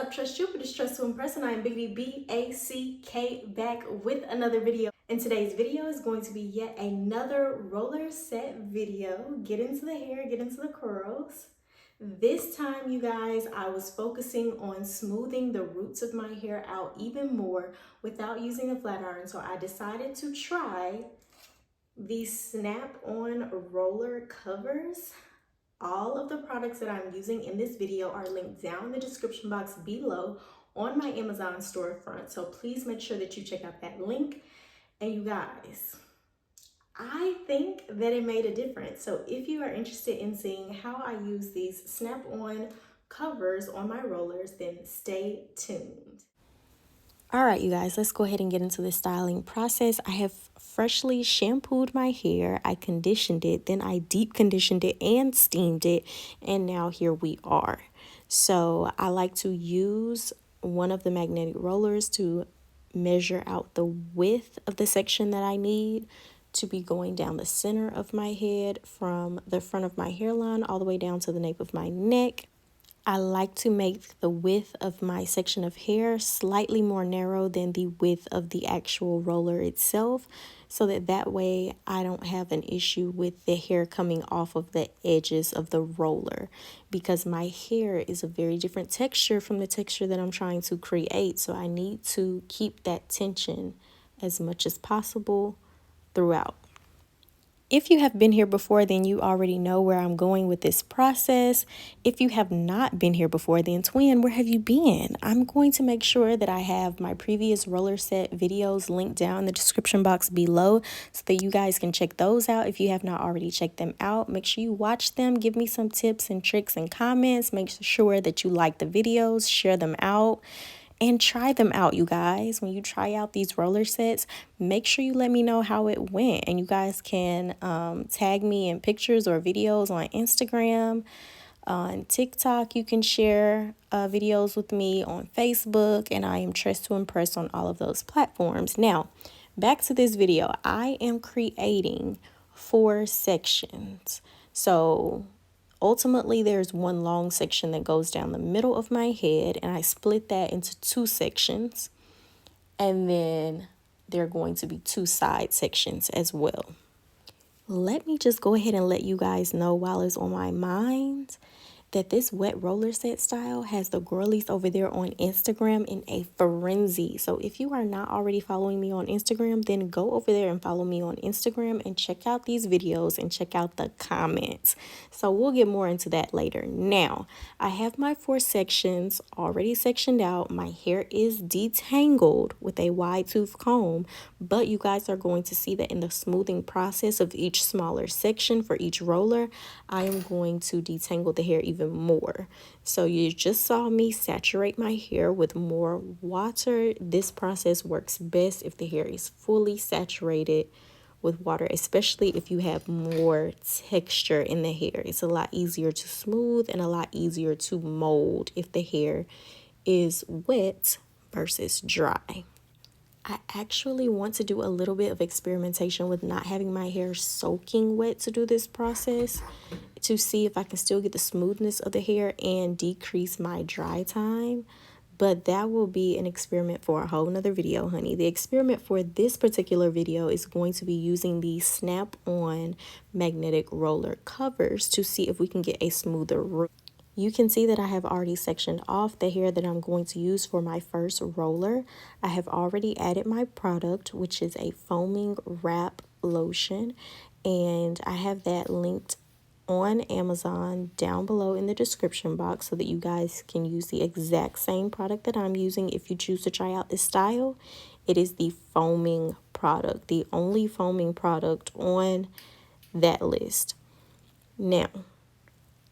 up, Trust You? It's Tress to Impress, and I am Big B-A-C-K back with another video. And today's video is going to be yet another roller set video. Get into the hair, get into the curls. This time, you guys, I was focusing on smoothing the roots of my hair out even more without using a flat iron. So I decided to try these snap-on roller covers. All of the products that I'm using in this video are linked down in the description box below on my Amazon storefront. So please make sure that you check out that link. And you guys, I think that it made a difference. So if you are interested in seeing how I use these snap-on covers on my rollers, then stay tuned. All right, you guys, let's go ahead and get into the styling process. I have freshly shampooed my hair. I conditioned it, then I deep conditioned it and steamed it, and now here we are. So I like to use one of the magnetic rollers to measure out the width of the section that I need to be going down the center of my head from the front of my hairline all the way down to the nape of my neck. I like to make the width of my section of hair slightly more narrow than the width of the actual roller itself, so that way I don't have an issue with the hair coming off of the edges of the roller, because my hair is a very different texture from the texture that I'm trying to create. So I need to keep that tension as much as possible throughout. If you have been here before, then you already know where I'm going with this process. If you have not been here before, then twin, where have you been? I'm going to make sure that I have my previous roller set videos linked down in the description box below so that you guys can check those out. If you have not already checked them out, make sure you watch them. Give me some tips and tricks and comments. Make sure that you like the videos, share them out. And try them out, you guys. When you try out these roller sets, make sure you let me know how it went. And you guys can tag me in pictures or videos on Instagram. On TikTok, you can share videos with me on Facebook. And I am Tress to Impress on all of those platforms. Now, back to this video. I am creating 4 sections. So ultimately, there's one long section that goes down the middle of my head, and I split that into 2 sections. And then there are going to be 2 side sections as well. Let me just go ahead and let you guys know while it's on my mind that this wet roller set style has the girlies over there on Instagram in a frenzy. So if you are not already following me on Instagram, then go over there and follow me on Instagram and check out these videos and check out the comments. So we'll get more into that later. Now, I have my 4 sections already sectioned out. My hair is detangled with a wide tooth comb, but you guys are going to see that in the smoothing process of each smaller section for each roller, I am going to detangle the hair even more. So you just saw me saturate my hair with more water. This process works best if the hair is fully saturated with water, especially if you have more texture in the hair. It's a lot easier to smooth and a lot easier to mold if the hair is wet versus dry. I actually want to do a little bit of experimentation with not having my hair soaking wet to do this process, to see if I can still get the smoothness of the hair and decrease my dry time. But that will be an experiment for a whole nother video, honey. The experiment for this particular video is going to be using the snap-on magnetic roller covers to see if we can get a smoother root. You can see that I have already sectioned off the hair that I'm going to use for my first roller. I have already added my product, which is a foaming wrap lotion, and I have that linked on Amazon down below in the description box so that you guys can use the exact same product that I'm using if you choose to try out this style. It is the foaming product, the only foaming product on that list. Now,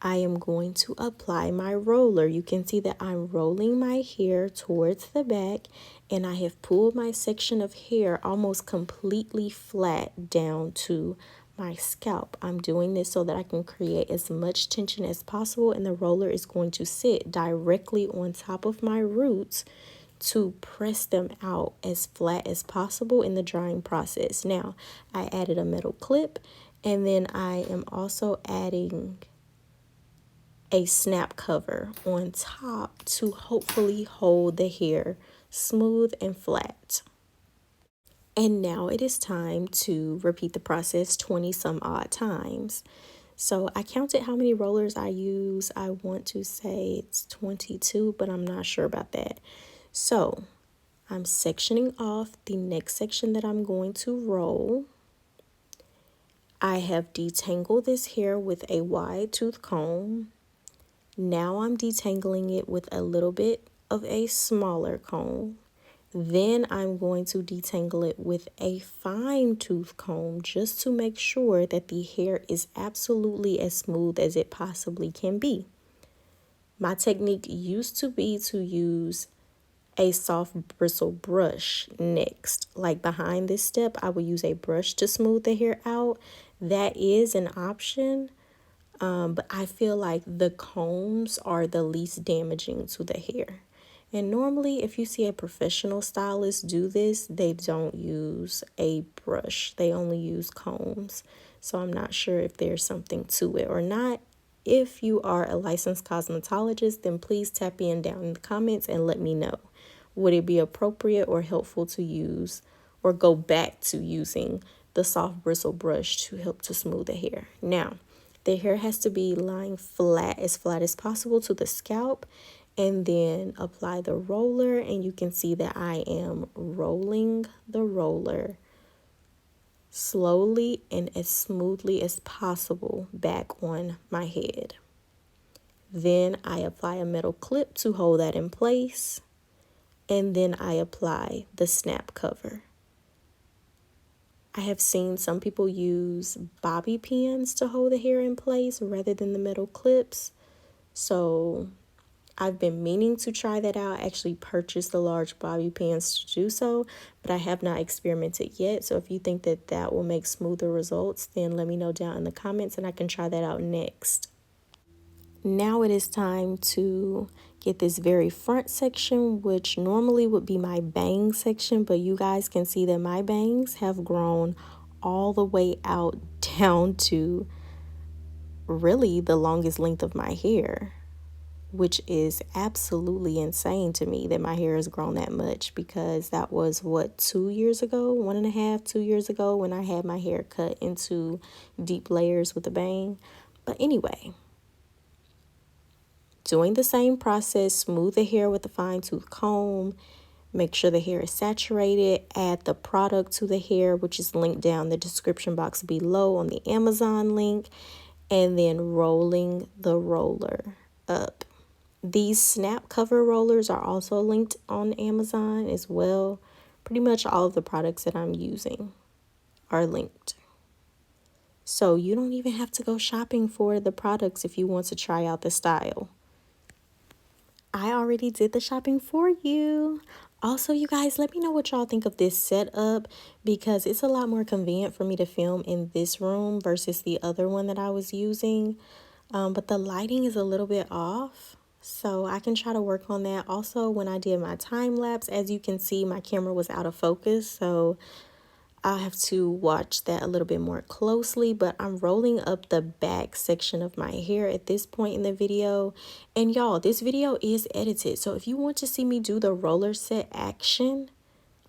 I am going to apply my roller. You can see that I'm rolling my hair towards the back, and I have pulled my section of hair almost completely flat down to my scalp. I'm doing this so that I can create as much tension as possible, and the roller is going to sit directly on top of my roots to press them out as flat as possible in the drying process. Now, I added a metal clip, and then I am also adding a snap cover on top to hopefully hold the hair smooth and flat. And now it is time to repeat the process 20 some odd times. So I counted how many rollers I use. I want to say it's 22, but I'm not sure about that. So I'm sectioning off the next section that I'm going to roll. I have detangled this hair with a wide tooth comb. Now I'm detangling it with a little bit of a smaller comb. Then I'm going to detangle it with a fine tooth comb just to make sure that the hair is absolutely as smooth as it possibly can be. My technique used to be to use a soft bristle brush next. Like behind this step, I would use a brush to smooth the hair out. That is an option, but I feel like the combs are the least damaging to the hair. And normally, if you see a professional stylist do this, they don't use a brush. They only use combs. So I'm not sure if there's something to it or not. If you are a licensed cosmetologist, then please tap in down in the comments and let me know. Would it be appropriate or helpful to use or go back to using the soft bristle brush to help to smooth the hair? Now, the hair has to be lying flat as possible to the scalp, and then apply the roller, and you can see that I am rolling the roller slowly and as smoothly as possible back on my head. Then I apply a metal clip to hold that in place, and then I apply the snap cover. I have seen some people use bobby pins to hold the hair in place rather than the metal clips. So I've been meaning to try that out. I actually purchased the large bobby pins to do so, but I have not experimented yet. So if you think that that will make smoother results, then let me know down in the comments and I can try that out next. Now it is time to get this very front section, which normally would be my bang section, but you guys can see that my bangs have grown all the way out down to really the longest length of my hair, which is absolutely insane to me that my hair has grown that much, because that was what, 2 years ago, 1.5, 2 years ago, when I had my hair cut into deep layers with a bang. But anyway, doing the same process, smooth the hair with a fine tooth comb, make sure the hair is saturated, add the product to the hair, which is linked down the description box below on the Amazon link, and then rolling the roller up. These snap cover rollers are also linked on Amazon as well. Pretty much all of the products that I'm using are linked. So you don't even have to go shopping for the products if you want to try out the style. I already did the shopping for you. Also, you guys, let me know what y'all think of this setup, because it's a lot more convenient for me to film in this room versus the other one that I was using. But the lighting is a little bit off, so I can try to work on that. Also, when I did my time lapse, as you can see, my camera was out of focus, so I'll have to watch that a little bit more closely. But I'm rolling up the back section of my hair at this point in the video. And y'all, this video is edited, so if you want to see me do the roller set action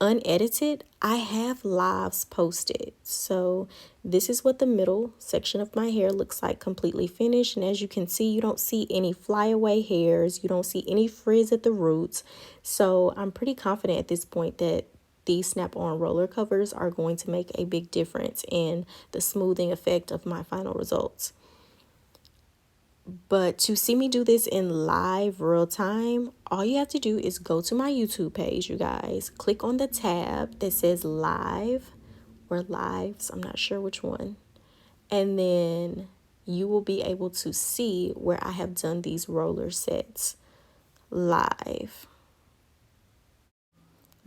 unedited, I have lives posted. So this is what the middle section of my hair looks like completely finished. And as you can see, you don't see any flyaway hairs. You don't see any frizz at the roots. So I'm pretty confident at this point that these snap-on roller covers are going to make a big difference in the smoothing effect of my final results. But to see me do this in live real time, all you have to do is go to my YouTube page, you guys. Click on the tab that says live or lives. I'm not sure which one. And then you will be able to see where I have done these roller sets live.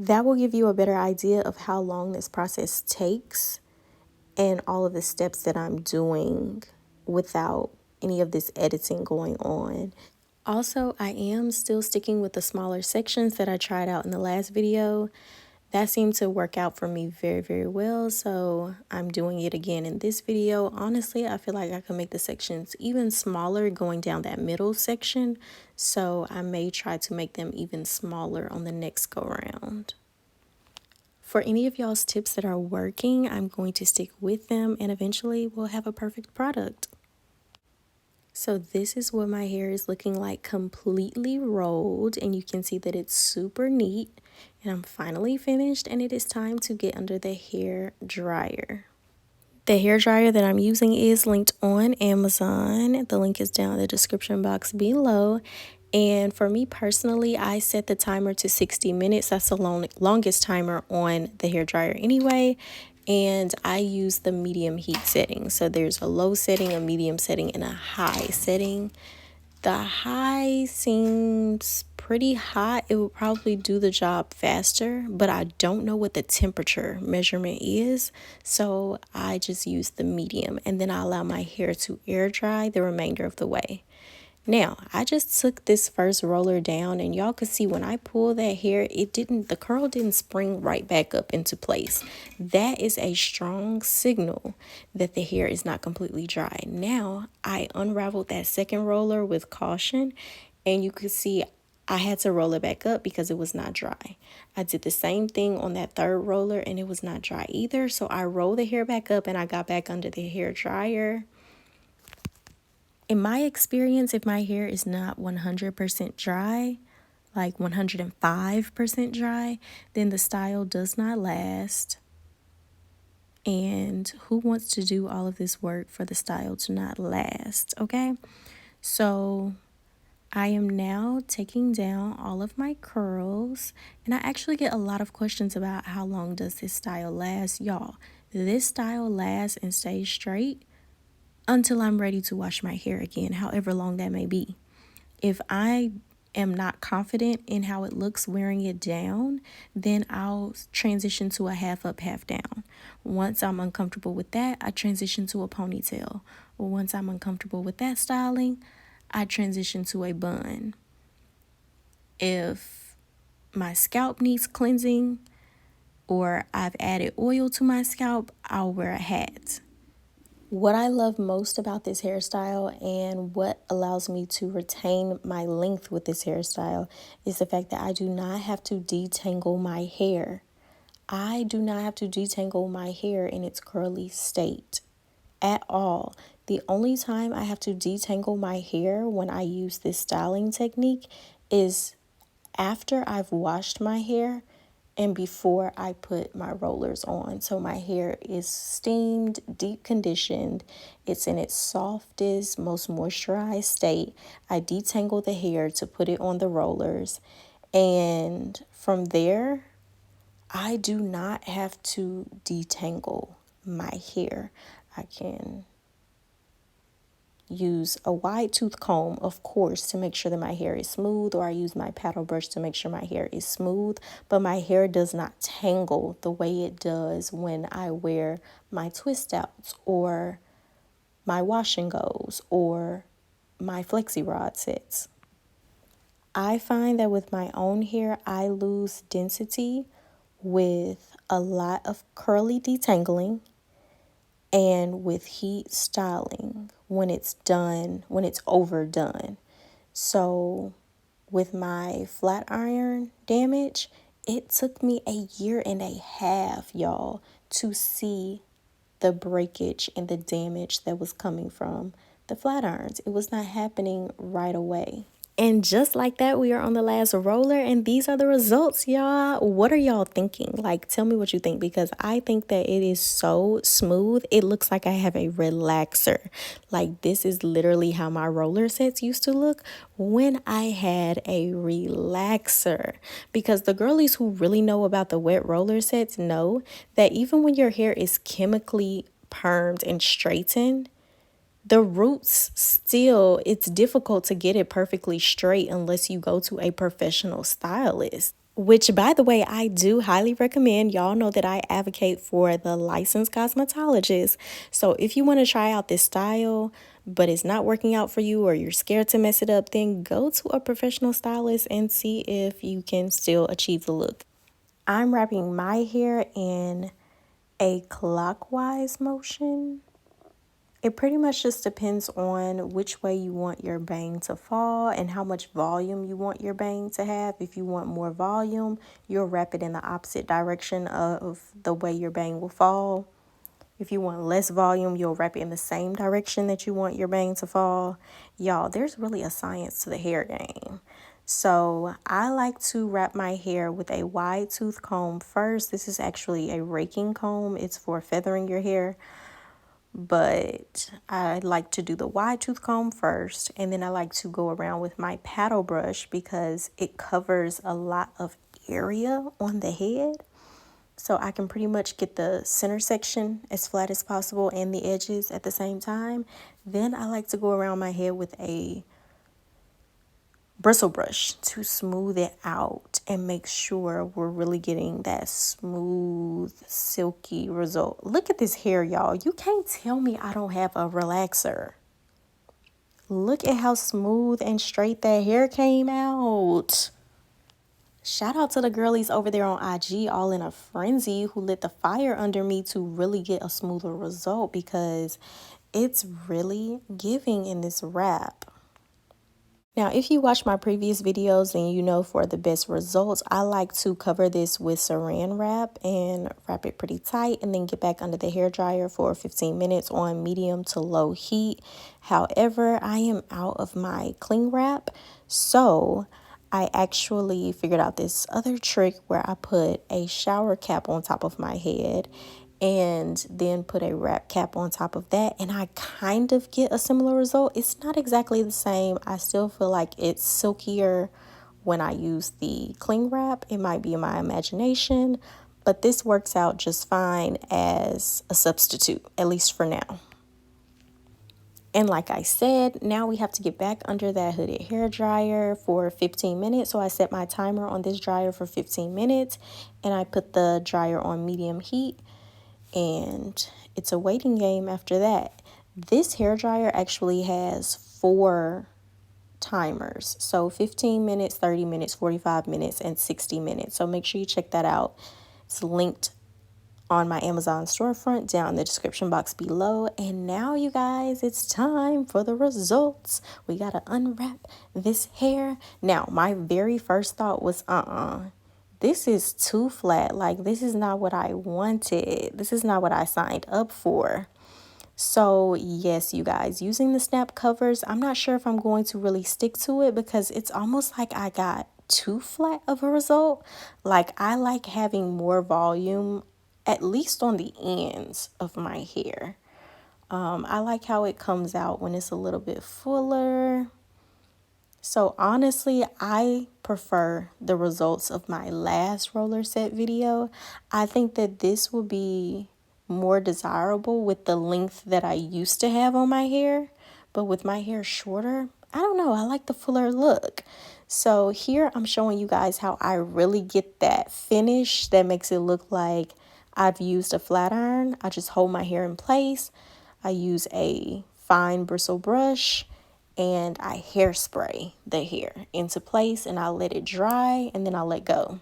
That will give you a better idea of how long this process takes and all of the steps that I'm doing without any of this editing going on. Also, I am still sticking with the smaller sections that I tried out in the last video. That seemed to work out for me very, very well. So I'm doing it again in this video. Honestly, I feel like I can make the sections even smaller going down that middle section. So I may try to make them even smaller on the next go round. For any of y'all's tips that are working, I'm going to stick with them and eventually we'll have a perfect product. So this is what my hair is looking like, completely rolled, and you can see that it's super neat. And I'm finally finished, and it is time to get under the hair dryer. The hair dryer that I'm using is linked on Amazon. The link is down in the description box below. And for me personally, I set the timer to 60 minutes. That's the longest timer on the hair dryer anyway. And I use the medium heat setting. So there's a low setting, a medium setting, and a high setting. The high seems pretty hot. It would probably do the job faster, but I don't know what the temperature measurement is. So I just use the medium and then I allow my hair to air dry the remainder of the way. Now, I just took this first roller down and y'all could see when I pull that hair, the curl didn't spring right back up into place. That is a strong signal that the hair is not completely dry. Now, I unraveled that second roller with caution and you could see I had to roll it back up because it was not dry. I did the same thing on that third roller and it was not dry either. So I rolled the hair back up and I got back under the hair dryer. In my experience, if my hair is not 100% dry, like 105% dry, then the style does not last. And who wants to do all of this work for the style to not last, okay? So I am now taking down all of my curls, and I actually get a lot of questions about how long does this style last. Y'all, this style lasts and stays straight until I'm ready to wash my hair again, however long that may be. If I am not confident in how it looks wearing it down, then I'll transition to a half up, half down. Once I'm uncomfortable with that, I transition to a ponytail. Once I'm uncomfortable with that styling, I transition to a bun. If my scalp needs cleansing or I've added oil to my scalp, I'll wear a hat. What I love most about this hairstyle and what allows me to retain my length with this hairstyle is the fact that I do not have to detangle my hair. I do not have to detangle my hair in its curly state at all. The only time I have to detangle my hair when I use this styling technique is after I've washed my hair and before I put my rollers on. So my hair is steamed, deep conditioned. It's in its softest, most moisturized state. I detangle the hair to put it on the rollers. And from there, I do not have to detangle my hair. I can use a wide tooth comb, of course, to make sure that my hair is smooth, or I use my paddle brush to make sure my hair is smooth, but my hair does not tangle the way it does when I wear my twist outs or my wash and goes or my flexi rod sets. I find that with my own hair, I lose density with a lot of curly detangling and with heat styling when it's overdone. So with my flat iron damage, it took me a year and a half, y'all, to see the breakage and the damage that was coming from the flat irons. It was not happening right away. And just like that, we are on the last roller and these are the results, y'all. What are y'all thinking? Like, tell me what you think, because I think that it is so smooth. It looks like I have a relaxer. Like, this is literally how my roller sets used to look when I had a relaxer. Because the girlies who really know about the wet roller sets know that even when your hair is chemically permed and straightened, the roots still, it's difficult to get it perfectly straight unless you go to a professional stylist, which, by the way, I do highly recommend. Y'all know that I advocate for the licensed cosmetologist. So if you want to try out this style, but it's not working out for you or you're scared to mess it up, then go to a professional stylist and see if you can still achieve the look. I'm wrapping my hair in a clockwise motion. It pretty much just depends on which way you want your bang to fall and how much volume you want your bang to have. If you want more volume, you'll wrap it in the opposite direction of the way your bang will fall. If you want less volume, you'll wrap it in the same direction that you want your bang to fall. Y'all, there's really a science to the hair game. So I like to wrap my hair with a wide tooth comb first. This is actually a raking comb. It's for feathering your hair. But I like to do the wide tooth comb first, and then I like to go around with my paddle brush because it covers a lot of area on the head. So I can pretty much get the center section as flat as possible and the edges at the same time. Then I like to go around my head with a bristle brush to smooth it out and make sure we're really getting that smooth, silky result. Look at this hair, y'all. You can't tell me I don't have a relaxer. Look at how smooth and straight that hair came out. Shout out to the girlies over there on IG, all in a frenzy, who lit the fire under me to really get a smoother result because it's really giving in this wrap. Now, if you watch my previous videos, then you know for the best results, I like to cover this with saran wrap and wrap it pretty tight and then get back under the hair dryer for 15 minutes on medium to low heat. However, I am out of my cling wrap, so I actually figured out this other trick where I put a shower cap on top of my head and then put a wrap cap on top of that, and I kind of get a similar result. It's not exactly the same. I still feel like it's silkier when I use the cling wrap. It might be in my imagination, but this works out just fine as a substitute, at least for now. And like I said, now we have to get back under that hooded hair dryer for 15 minutes. So I set my timer on this dryer for 15 minutes and I put the dryer on medium heat. And it's a waiting game after that. This hair dryer actually has 4 timers. So 15 minutes, 30 minutes, 45 minutes, and 60 minutes. So make sure you check that out. It's linked on my Amazon storefront down in the description box below. And now, you guys, it's time for the results. We got to unwrap this hair. Now, my very first thought was, this is too flat. Like, this is not what I wanted. This is not what I signed up for. So yes, you guys, using the snap covers, I'm not sure if I'm going to really stick to it because it's almost like I got too flat of a result. Like, I like having more volume, at least on the ends of my hair. I like how it comes out when it's a little bit fuller. So honestly, I prefer the results of my last roller set video. I think that this will be more desirable with the length that I used to have on my hair. But with my hair shorter, I don't know, I like the fuller look. So here I'm showing you guys how I really get that finish that makes it look like I've used a flat iron. I just hold my hair in place. I use a fine bristle brush and I hairspray the hair into place and I let it dry and then I let go.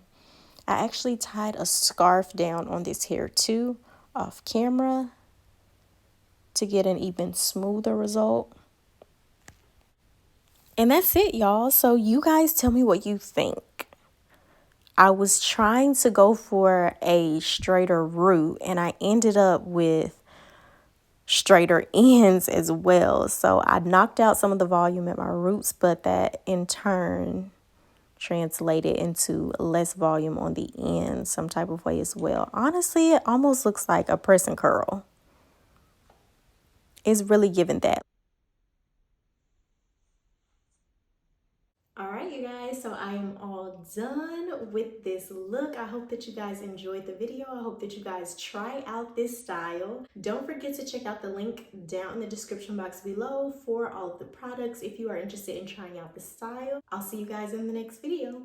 I actually tied a scarf down on this hair too off camera to get an even smoother result. And that's it, y'all. So you guys tell me what you think. I was trying to go for a straighter root and I ended up with straighter ends as well. So I knocked out some of the volume at my roots, but that in turn translated into less volume on the ends some type of way as well. Honestly, it almost looks like a press and curl. It's really giving that. All right, you guys, so I am all done with this look. I hope that you guys enjoyed the video. I hope that you guys try out this style. Don't forget to check out the link down in the description box below for all of the products if you are interested in trying out the style. I'll see you guys in the next video.